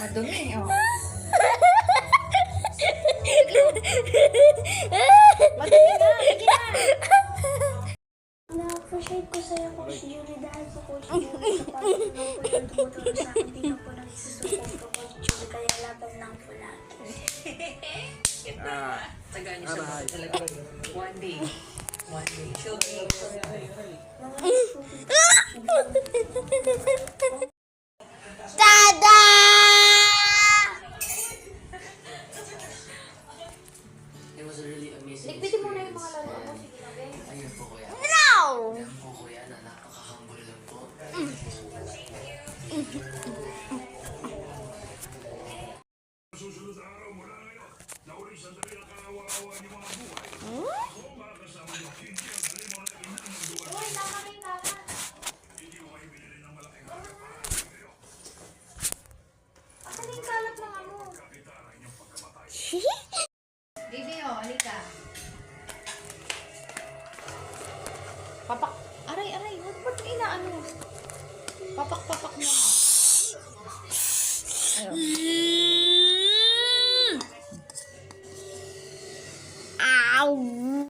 Madumi, oh. Madumi na, sige na. Na-appreciate ko sa'yo, Coach Julie, dahil sa Coach Julie, sa pag-tulong tumutulong sa akin, di na po nagsusupport ko, Coach Julie, kaya laban lang po natin. Tagaan niyo siya talaga. One day. One day. She'll be Tada! It was a really amazing Ligpitin mo na yung mga experience. laro mo, sige na, Ben. Ayun po kuya. No! Alam po kuya na napaka-humble lang po. Susunod na araw mula ngayon, na ulit sandali ang kaawa-awa ni mga buhay. Ako makakasama niyo, hindi ang halimaw na ina ng duwan. Uy, tama na yung tama. Hindi ko kayo binili ng malaking halaga para sa inyo. Asan yung kalat ng ano? Kakita ang inyong pagkamatay. Baby, oh, halika. Papak. Aray, aray. Ba't inaano? Papak-papak mo. Ayun.